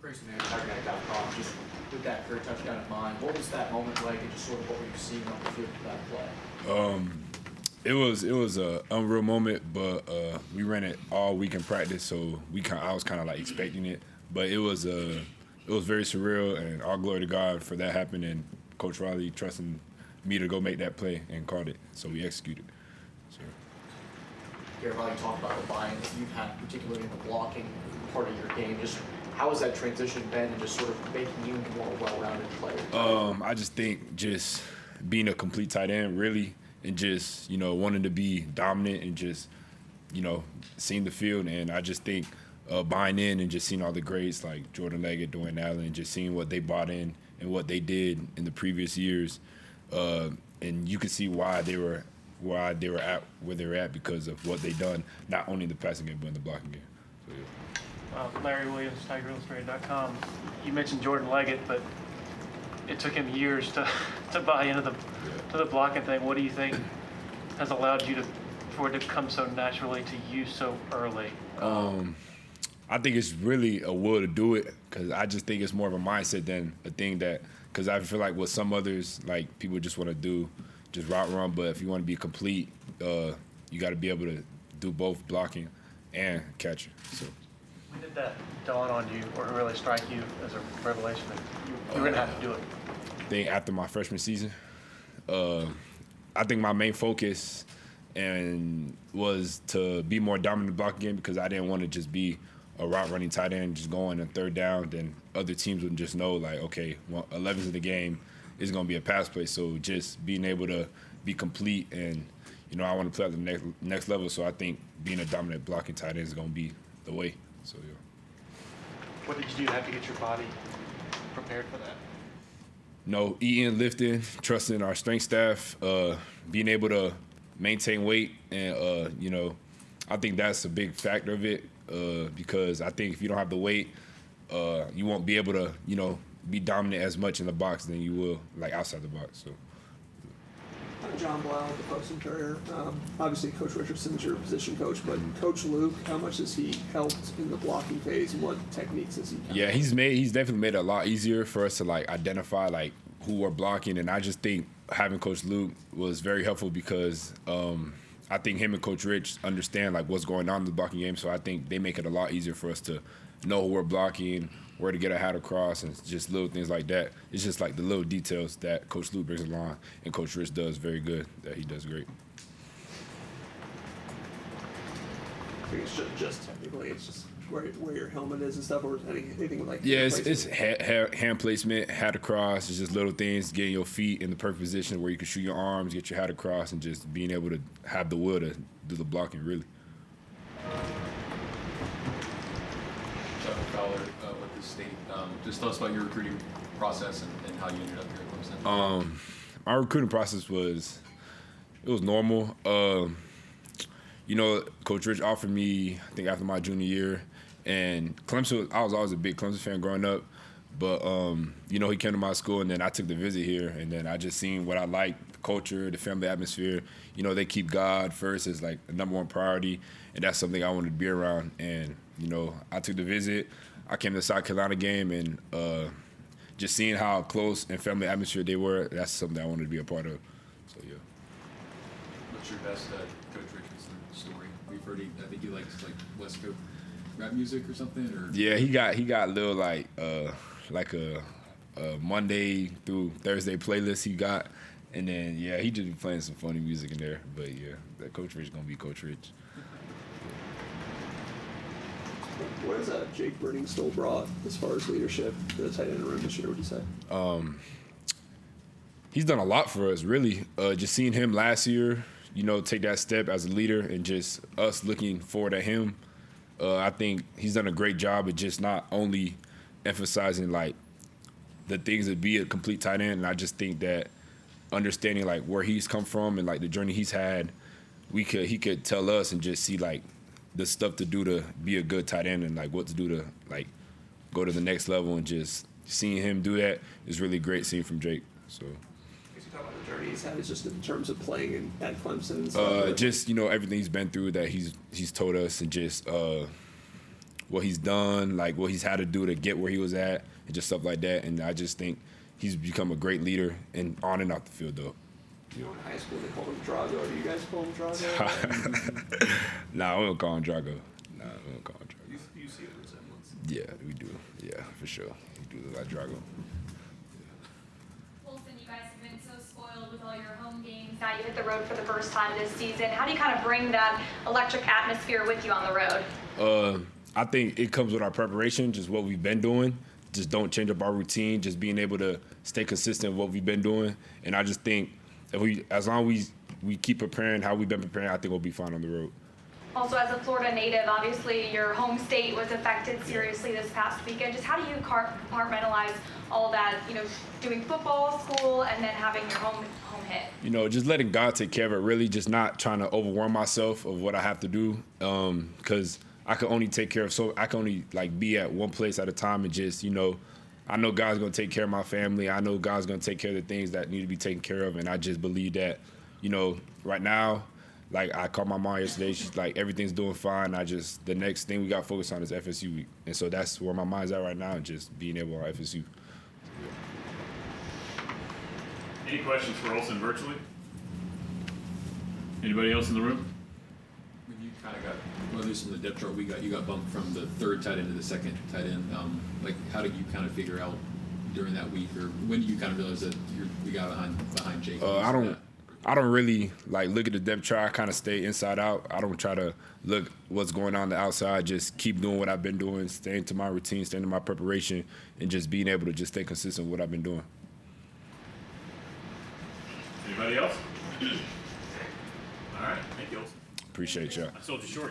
Grayson.com, just with that career touchdown in mind, what was that moment like, and just sort of what were you seeing on the field for that play? It was a unreal moment, but we ran it all week in practice, so I was kind of like expecting it, but it was very surreal, and all glory to God for that happening, and Coach Riley trusting me to go make that play and called it, so we executed. So. Garrett, while you talk about the buy-in that you've had, particularly in the blocking part of your game, just how has that transition been, and just sort of making you into more well-rounded player? I just think just being a complete tight end, really, and just, wanting to be dominant and just, seeing the field. And I just think buying in and just seeing all the greats like Jordan Leggett, Dwayne Allen, and just seeing what they bought in and what they did in the previous years. And you could see why they were at where they were at because of what they done, not only in the passing game, but in the blocking game. So, yeah. Larry Williams, TigerIllustrated.com. You mentioned Jordan Leggett, but it took him years to buy into the blocking thing. What do you think has allowed you for it to come so naturally to you so early? I think it's really a will to do it, because I just think it's more of a mindset than a thing because I feel like with some others, like people just want to do just route run, but if you want to be complete, you got to be able to do both blocking and catching. So. When did that dawn on you or really strike you as a revelation that you were going to have to do it? I think after my freshman season, I think my main focus was to be more dominant in the blocking game, because I didn't want to just be a route running tight end, just going on third down. Then other teams would just know, like, okay, 11's in the game, is going to be a pass play. So just being able to be complete, and I want to play at the next level. So I think being a dominant blocking tight end is going to be the way. So yeah. What did you do to have to get your body prepared for that? Eating, lifting, trusting our strength staff, being able to maintain weight, and I think that's a big factor of it, because I think if you don't have the weight, you won't be able to be dominant as much in the box than you will like outside the box. So. John Blau, the Post Courier. Obviously, Coach Richardson is your position coach, but Coach Luke, how much has he helped in the blocking phase, and what techniques has he? Yeah, he's definitely made it a lot easier for us to identify who we're blocking, and I just think having Coach Luke was very helpful, because I think him and Coach Rich understand what's going on in the blocking game, so I think they make it a lot easier for us to know who we're blocking, where to get our hat across, and just little things like that. It's just the little details that Coach Luke brings along, and Coach Rich does very good, that he does great. I think it's just technically, it's just where your helmet is and stuff, or anything like. Yeah, it's hand placement, hat across. It's just little things, getting your feet in the perfect position where you can shoot your arms, get your hat across, and just being able to have the will to do the blocking, really. With the state, just tell us about your recruiting process and how you ended up here at Clemson. My recruiting process was normal. Coach Rich offered me, I think after my junior year, and Clemson. I was always a big Clemson fan growing up, but he came to my school, and then I took the visit here, and then I just seen what I liked, the culture, the family atmosphere. They keep God first as the number one priority, and that's something I wanted to be around. And I took the visit. I came to the South Carolina game, and just seeing how close and family atmosphere they were, that's something I wanted to be a part of. So, yeah. What's your best Coach Richardson story? We've heard I think he likes West Coast rap music or something? Or? Yeah, he got a little a Monday through Thursday playlist he got, and then he just be playing some funny music in there. But yeah, that Coach Rich gonna be Coach Rich. What has Jake Briningstool brought as far as leadership to the tight end room this year, would you say? He's done a lot for us, really. Just seeing him last year, take that step as a leader, and just us looking forward at him. I think he's done a great job of just not only emphasizing the things that be a complete tight end, and I just think that understanding where he's come from and the journey he's had, he could tell us and just see the stuff to do to be a good tight end, and what to do to go to the next level, and just seeing him do that is really great seeing from Jake. So. You talk about the journey he's had, is just in terms of playing at Clemson and stuff. Just everything he's been through that he's told us, and just what he's done, like what he's had to do to get where he was at, and just stuff like that. And I just think he's become a great leader, and on and off the field, though. You know, in high school they called him Drago. Do you guys call him Drago? Nah, we don't call him Draco. Nah, we don't call him Draco. You see a resemblance. Yeah, we do. Yeah, for sure. We do look like Draco. Olsen, you guys have been so spoiled with all your home games. Now you hit the road for the first time this season. How do you kind of bring that electric atmosphere with you on the road? I think it comes with our preparation, just what we've been doing. Just don't change up our routine, just being able to stay consistent with what we've been doing. And I just think as long as we keep preparing how we've been preparing, I think we'll be fine on the road. Also, as a Florida native, obviously your home state was affected seriously this past weekend. Just how do you compartmentalize all that, you know, doing football, school, and then having your home hit? You know, just letting God take care of it, really, just not trying to overwhelm myself of what I have to do, because I can only take care of, so I can only like be at one place at a time, and just, you know, I know God's going to take care of my family. I know God's going to take care of the things that need to be taken care of. And I just believe that, you know, right now, like I called my mom yesterday. She's like, everything's doing fine. The next thing we got to focus on is FSU week. And so that's where my mind's at right now, and just being able to FSU. Any questions for Olsen virtually? Anybody else in the room? When you kind of got, well, at least on the depth chart you got bumped from the third tight end to the second tight end. Like, how did you kind of figure out during that week, or when did you kind of realize that you got behind Jake? I don't really like look at the depth chart. I kind of stay inside out. I don't try to look what's going on the outside. Just keep doing what I've been doing, staying to my routine, staying to my preparation, and just being able to just stay consistent with what I've been doing. Anybody else? All right, thank you, Olsen. Appreciate y'all. I sold you short.